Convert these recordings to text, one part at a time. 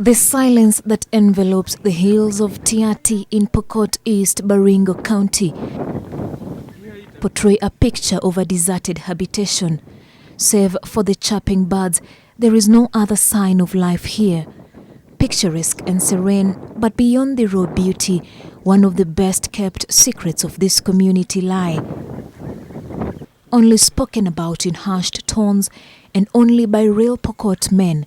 The silence that envelopes the hills of Tiaty in Pokot East, Baringo County portray a picture of a deserted habitation. Save for the chirping birds, there is no other sign of life here. Picturesque and serene, but beyond the raw beauty, one of the best-kept secrets of this community lie. Only spoken about in hushed tones and only by real Pokot men.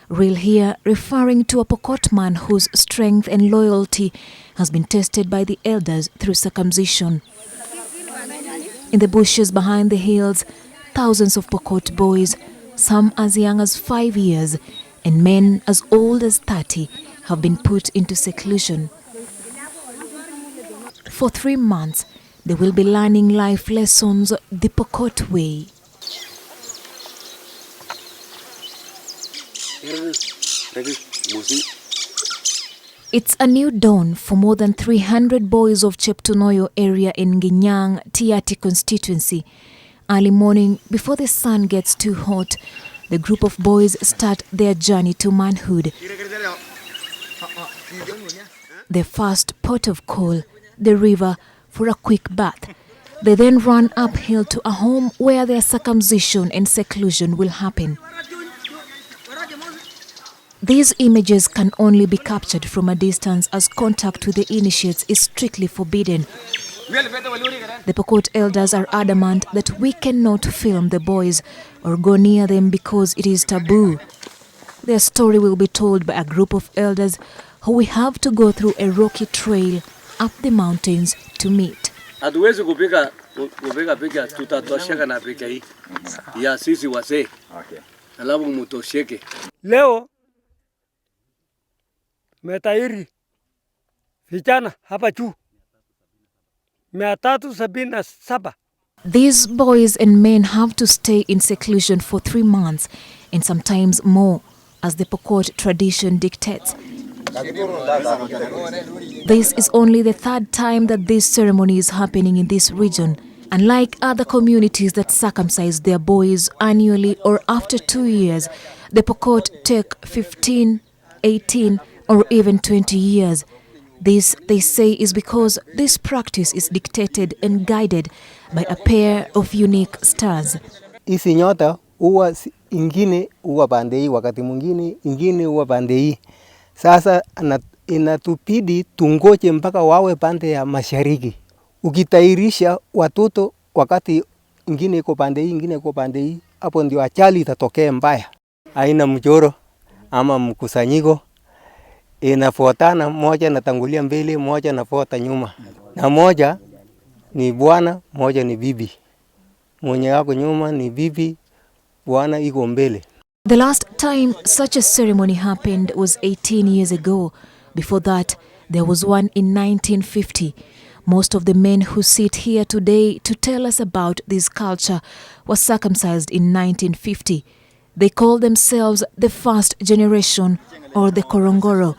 Real here referring to a Pokot man whose strength and loyalty has been tested by the elders through circumcision. In the bushes behind the hills, thousands of Pokot boys, some as young as 5 years and men as old as 30, have been put into seclusion. For 3 months, they will be learning life lessons the Pokot way. It's a new dawn for more than 300 boys of Cheptunoyo area in Ginyang, Tiaty Constituency. Early morning, before the sun gets too hot, the group of boys start their journey to manhood. Their first port of call, the river, for a quick bath. They then run uphill to a home where their circumcision and seclusion will happen. These images can only be captured from a distance as contact with the initiates is strictly forbidden. The Pokot elders are adamant that we cannot film the boys or go near them because it is taboo. Their story will be told by a group of elders who we have to go through a rocky trail up the mountains to meet. Hatuwezi kupiga picha, tutatosheka na picha hii ya sisi wasee. Alafu mutosheke. Leo metairi vijana hapa juu 377. These boys and men have to stay in seclusion for 3 months and sometimes more, as the Pokot tradition dictates. This is only the 3rd time that this ceremony is happening in this region. Unlike other communities that circumcise their boys annually or after 2 years, the Pokot take 15, 18, or even 20 years. This, they say, is because this practice is dictated and guided by a pair of unique stars. Isi nyota huwa ingine huwa pande hii, wakati mwingine ingine huwa pande hii. Sasa inatubidi tungoje mpaka wawe pande ya mashariki. Ukitairisha watoto wakati ingine iko pande hii, ingine iko pande hii, hapo ndio ajali itatokea mbaya. Haina mchoro ama mkusanyiko. Inafuatana, moja natangulia mbele, moja nafuata nyuma. Na moja ni bwana, moja ni bibi. Mwenye yako nyuma ni bibi, bwana iko mbele. The last time such a ceremony happened was 18 years ago. Before that, there was one in 1950. Most of the men who sit here today to tell us about this culture were circumcised in 1950. They call themselves the first generation or the Korongoro.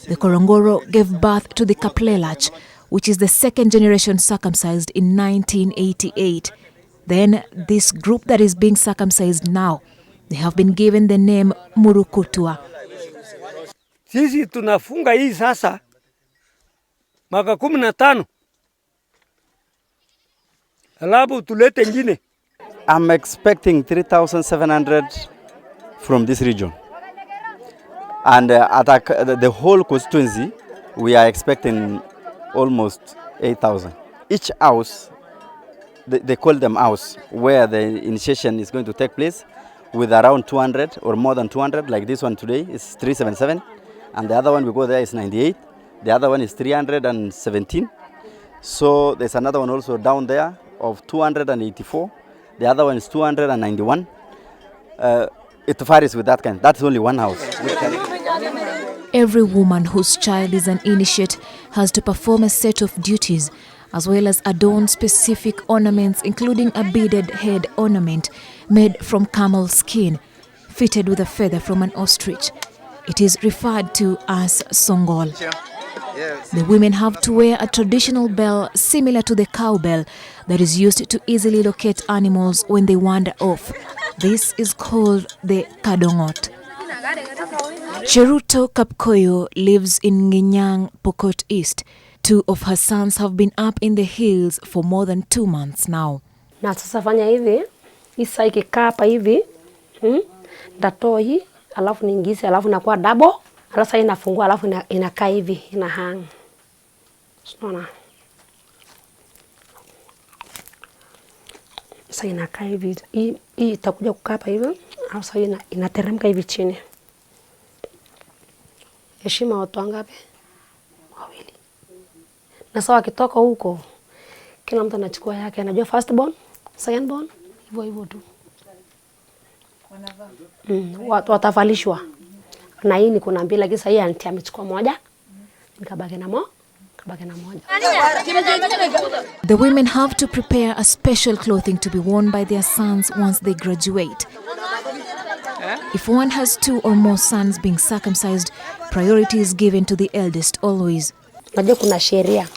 The Korongoro gave birth to the Kaplelach, which is the 2nd generation circumcised in 1988. Then this group that is being circumcised now, they have been given the name Murukutua. Sisi tunafunga hii sasa mwaka 15. Alabu tulete ngine. I'm expecting 3,700 from this region. And at the whole constituency, we are expecting almost 8,000. Each house, they call them house, where the initiation is going to take place, with around 200 or more than 200, like this one today is 377. And the other one we go there is 98. The other one is 317. So there's another one also down there of 284. The other one is 291. It varies with that kind. That's only one house. Every woman whose child is an initiate has to perform a set of duties, as well as adorn specific ornaments, including a beaded head ornament made from camel skin, fitted with a feather from an ostrich. It is referred to as songol. The women have to wear a traditional bell similar to the cowbell that is used to easily locate animals when they wander off. This is called the kadongot. Cheruto Kapkoyo lives in Nginyang, Pokot East. 2 of her sons have been up in the hills for more than 2 months now. Na sasa fanya hivi, hii saa ikikaa hapa hivi, ndatoa hii, alafu niingize, alafu inakuwa double, alafu sasa inafungua, alafu inakaa hivi, ina hang. Unaona? Sasa inakaa hivi, hii itakuja kukaa hapa hivi, alafu sasa inateremka hivi chini. Heshima watu wangapi? Wawili. Na sawa kitoka huko, kila mtu anachukua yake, anajua first born, second born, hivyo tu. Watavalishwa. Na hii ni kuna mbili, lakini sasa hii auntie amechukua moja, nikabaki na moja. The women have to prepare a special clothing to be worn by their sons once they graduate. If one has 2 or more sons being circumcised, priority is given to the eldest always. Najua kuna sheria.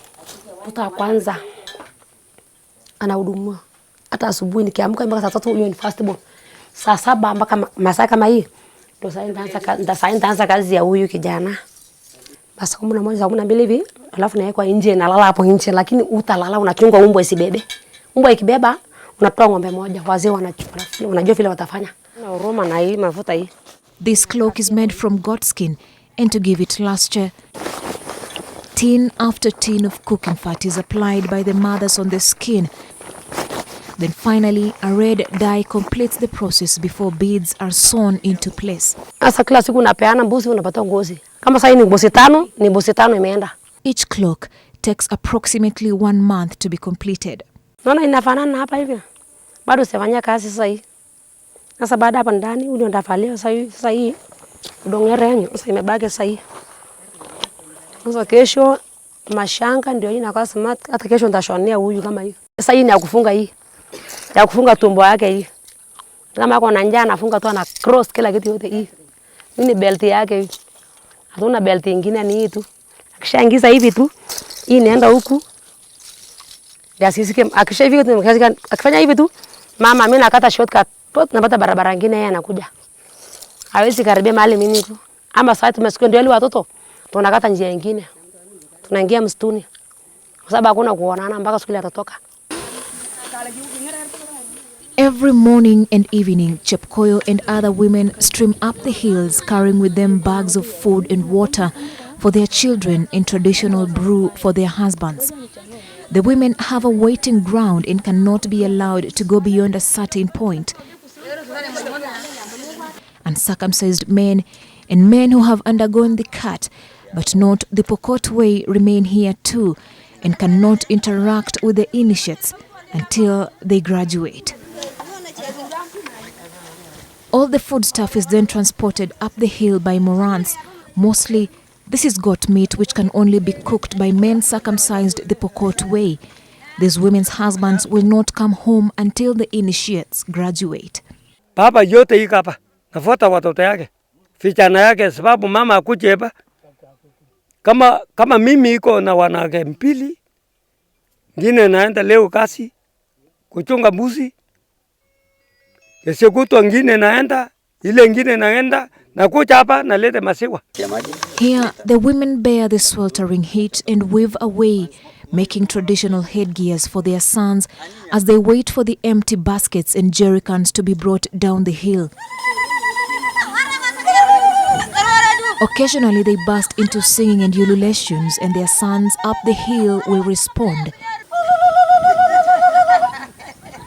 Mtoto wa kwanza anahudumiwa. Hata asubuhi nikiamka mpaka saa 3 huyo ni first born. Saa 7 mpaka masaa kama hii ndio sasa nitaanza kazi ya huyu kijana. Basi 11 saa 12 hivi, alafu nawekwa nje, nalala hapo nje, lakini utalala unachunga umbwa isibebe. Umbwa ikibeba unatoa ng'ombe moja, wazee wanachukua. Unajua vile watafanya. Na huruma na hii mafuta hii. This cloak is made from goat skin, and to give it luster, tin after tin of cooking fat is applied by the mothers on the skin. Then finally, a red dye completes the process before beads are sewn into place. Asa kila siku unapeana mbuzi unapata ngozi. Kama sasa ni mbuzi 5, ni mbuzi 5 imeenda. Each cloak takes approximately 1 month to be completed. Naona inafanana hapa hivi. Bado sifanya kazi sasa hii. Sasa baada hapa ndani ule ndavalia sasa hii. Udongerenyo sasa imebaki sasa hii. Sasa kesho mashanga ndio hii inakuwa smart, hata kesho nitashonea huyu kama hiyo. Sasa hii ni ya kufunga hii. Ya kufunga tumbo yake hii. Kama ako na njaa anafunga tu ana cross kila kitu yote hii. Hii ni belt yake hii. Hatuna belt nyingine ni hii tu. Akishaingiza hivi tu, hii inaenda huku. Ya sisi akishahivi tu akifanya hivi tu, mama mimi nakata shortcut, napata barabara nyingine yeye anakuja. Hawezi karibia mahali mimi niko. Ama sasa tumesikia ndio wale watoto tunakata njia nyingine. Tunaingia msituni. Kwa sababu hakuna kuonana mpaka siku ile atatoka. Every morning and evening, Chepkoyo and other women stream up the hills carrying with them bags of food and water for their children and traditional brew for their husbands. The women have a waiting ground and cannot be allowed to go beyond a certain point. Uncircumcised men and men who have undergone the cut but not the Pokot way remain here too and cannot interact with the initiates until they graduate. All the foodstuff is then transported up the hill by Morans. Mostly, this is goat meat which can only be cooked by men circumcised the Pokot way. These women's husbands will not come home until the initiates graduate. Baba yote iko hapa. Nafuata watoto yake. Vijana yake sababu mama akuje hapa. Kama mimi iko na wanawake 2. Ngine naenda leo kazi kuchunga mbuzi. Kesho kutwa ngine naenda, ile ngine naenda, nakuja hapa naleta maziwa. Here, the women bear the sweltering heat and weave away, making traditional headgears for their sons as they wait for the empty baskets and jerrycans to be brought down the hill. Occasionally, they burst into singing and ululations, and their sons up the hill will respond.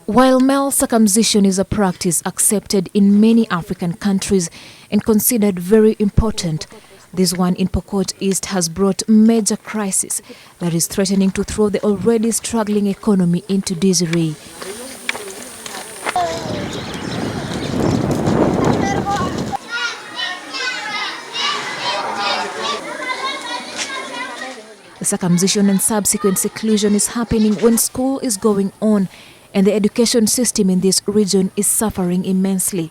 While male circumcision is a practice accepted in many African countries and considered very important, this one in Pokot East has brought major crisis that is threatening to throw the already struggling economy into disarray. The circumcision and subsequent seclusion is happening when school is going on, and the education system in this region is suffering immensely.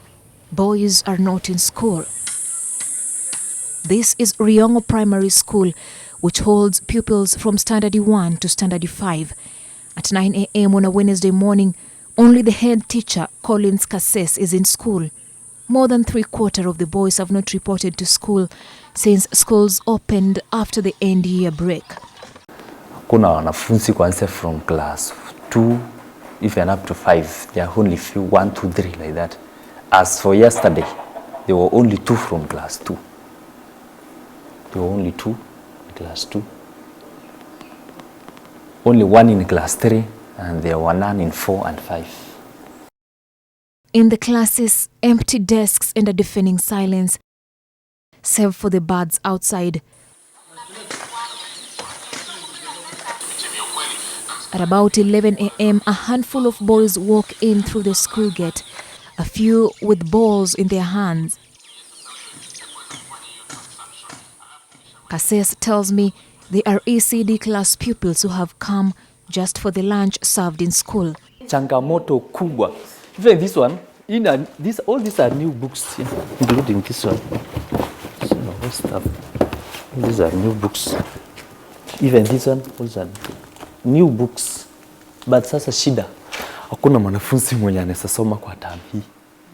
Boys are not in school. This is Riongo Primary School, which holds pupils from Standard 1 to Standard 5. At 9 a.m. on a Wednesday morning, only the head teacher, Collins Kasses, is in school. more than 3/4 of the boys have not reported to school since schools opened after the end-year break. Kuna wanafunzi kuanzia from class 2 even up to 5. There are only few 1, 2, 3 like that. As for yesterday, there were only 2 from class 2. There were only 2 in class 2. Only 1 in class 3, and there were none in 4 and 5. In the classes, empty desks and a deafening silence, save for the birds outside. At about 11 a.m., a handful of boys walk in through the school gate, a few with balls in their hands. Kases tells me they are ECD class pupils who have come just for the lunch served in school. Changamoto kubwa. Even this one, all these are new books, including this one. Stuff. These are new books. Even this one, also new books. But sasa shida, hakuna mwanafunzi mwenye anaweza soma kwa term hii.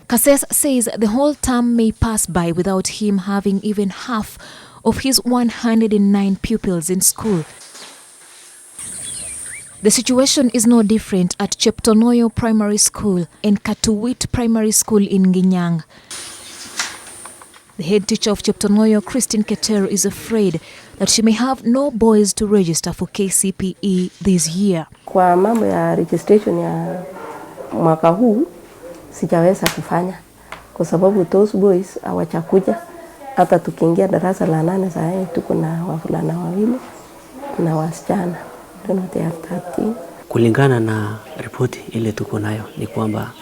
Kases says the whole term may pass by without him having even half of his 109 pupils in school. The situation is no different at Cheptonoyo Primary School and Katuwit Primary School in Ginyang. The head teacher of Cheptonoyo, Christine Keter, is afraid that she may have no boys to register for KCPE this year. Kwa mambo ya registration ya mwaka huu sijaweza kufanya kwa sababu those boys hawachakuja. Hata tukiingia darasa la 8 sasa tuko na wavulana 2 na wasichana 13. Kulingana na ripoti ile tuko nayo ni kwamba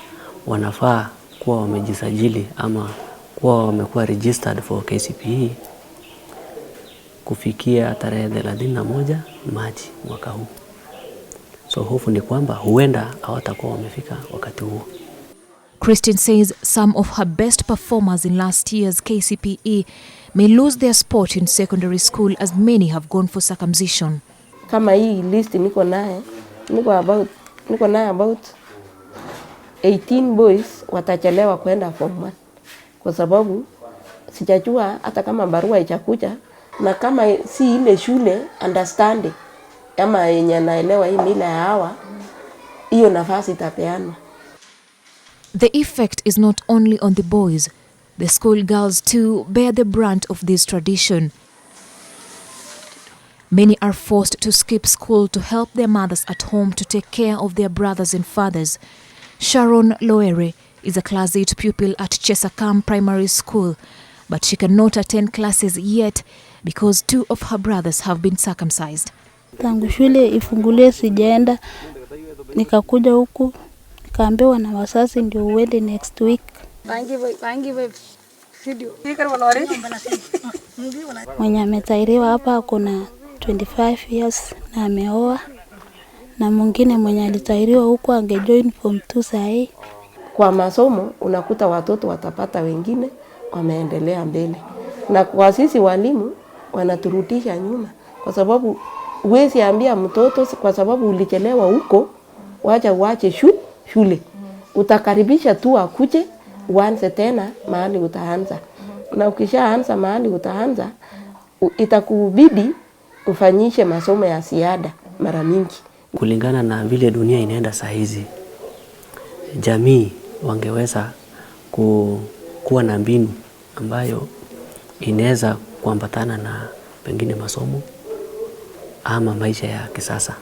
wanafaa kuwa wamejisajili ama kuwa wamekuwa registered for KCPE kufikia tarehe 31 Machi mwaka huu. So hofu ni kwamba huenda hawatakuwa wamefika wakati huo. Christine says some of her best performers in last year's KCPE may lose their spot in secondary school as many have gone for circumcision. Kama hii list niko naye about 18 boys watachelewa kwenda form 1 kwa sababu sijajua hata kama barua ichakuja na kama si ile shule understanding ama yenye naelewa hii mila ya hawa hiyo nafasi itapeana. The effect is not only on the boys. The school girls too bear the brunt of this tradition. Many are forced to skip school to help their mothers at home to take care of their brothers and fathers. Sharon Loere is a class 8 pupil at Chesakam Primary School, but she cannot attend classes yet because 2 of her brothers have been circumcised. Tangu shule ifungulie sijaenda, nikakuja huku, nikaambiwa na wazazi ndio uende next week. Mwenye ametairiwa hapa kuna 25 years na ameoa, na mwingine mwenye alitairiwa huko angejoin form 2 sahi. Kwa masomo unakuta watoto watapata wengine wameendelea mbele. Na kwa sisi walimu wanaturudisha nyuma kwa sababu huwezi ambia mtoto kwa sababu ulichelewa huko waache shule. Utakaribisha tu akuje uanze tena mahali utaanza. Na ukishaanza mahali utaanza itakubidi ufanyishe masomo ya ziada mara mingi. Kulingana na vile dunia inaenda saa hizi, jamii wangeweza kuwa na mbinu ambayo inaweza kuambatana na pengine masomo ama maisha ya kisasa.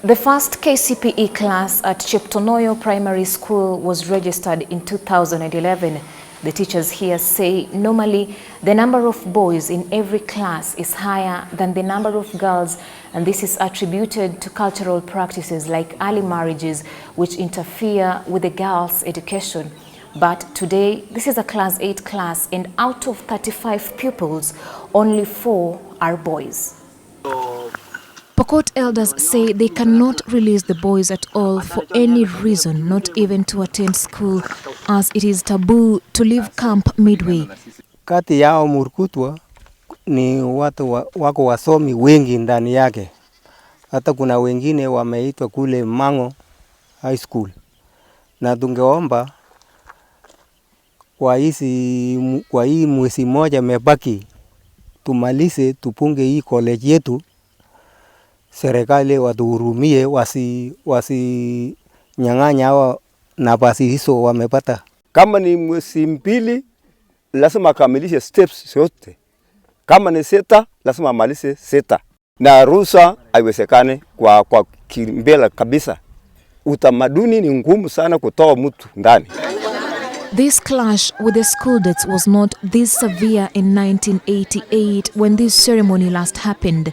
The first KCPE class at Cheptonoyo Primary School was registered in 2011. The teachers here say normally the number of boys in every class is higher than the number of girls, and this is attributed to cultural practices like early marriages which interfere with the girls' education. But today, this is a class 8 class, and out of 35 pupils, only 4 are boys. Pokot elders say they cannot release the boys at all for any reason, not even to attend school, as it is taboo to leave camp midway. Kati yao Murkutwa ni watu wako wasomi wengi ndani yake. Hata kuna wengine wameitwa kule Mango High School. Na tungeomba kwa hii mwezi moja mebaki tumalize tupunge hii college yetu, serikali watuhurumie, wasi nyang'anya hawa nafasi hizo wamepata. Kama ni mwezi mbili lazima akamilishe steps zote. Kama ni seta lazima amalize seta. Na ruhusa haiwezekane kwa kimbele kabisa. Utamaduni ni ngumu sana kutoa mtu ndani. This clash with the school dates was not this severe in 1988 when this ceremony last happened.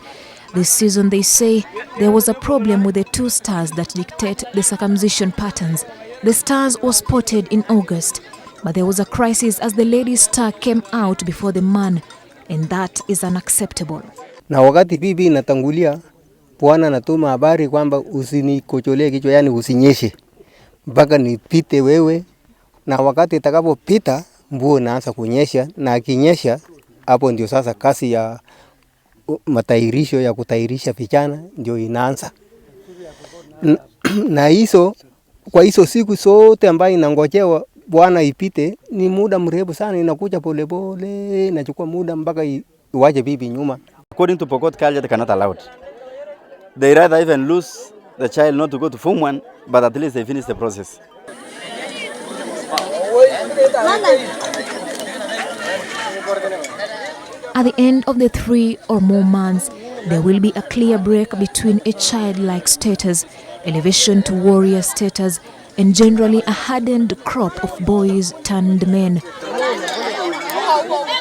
This season, they say, there was a problem with the two stars that dictate the circumcision patterns. The stars were spotted in August, but there was a crisis as the lady's star came out before the man, and that is unacceptable. Na wakati bibi inatangulia, Bwana anatuma habari kwamba usinikocholee kichwa, yani usinyeshe mpaka nipite wewe, na wakati itakapopita mvua inaanza kunyesha, na akinyesha hapo ndio sasa kasi ya matairisho ya kutairisha vijana ndio inaanza. Na hizo kwa hizo siku zote ambayo inangojewa Bwana ipite ni muda mrefu sana, inakuja pole pole, inachukua muda mpaka iwaje bibi nyuma. According to Pokot culture, they cannot allow it. They rather even lose the child not to go to Form 1, but at least they finish the process. At the end of the 3 or more months, there will be a clear break between a childlike status, elevation to warrior status, and generally a hardened crop of boys turned men.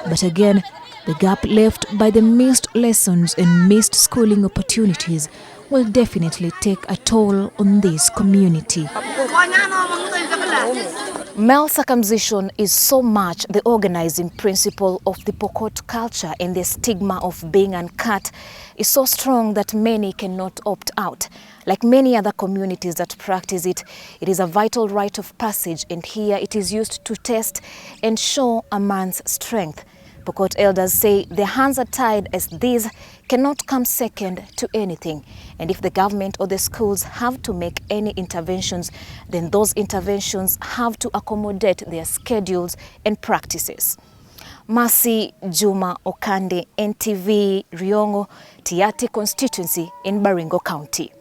But again, the gap left by the missed lessons and missed schooling opportunities will definitely take a toll on this community. Male circumcision is so much the organizing principle of the Pokot culture, and the stigma of being uncut is so strong that many cannot opt out. Like many other communities that practice it, it is a vital rite of passage, and here it is used to test and show a man's strength. Pokot elders say their hands are tied as these cannot come second to anything. And if the government or the schools have to make any interventions, then those interventions have to accommodate their schedules and practices. Mercy Juma, Okande, NTV, Riongo, Tiaty Constituency in Baringo County.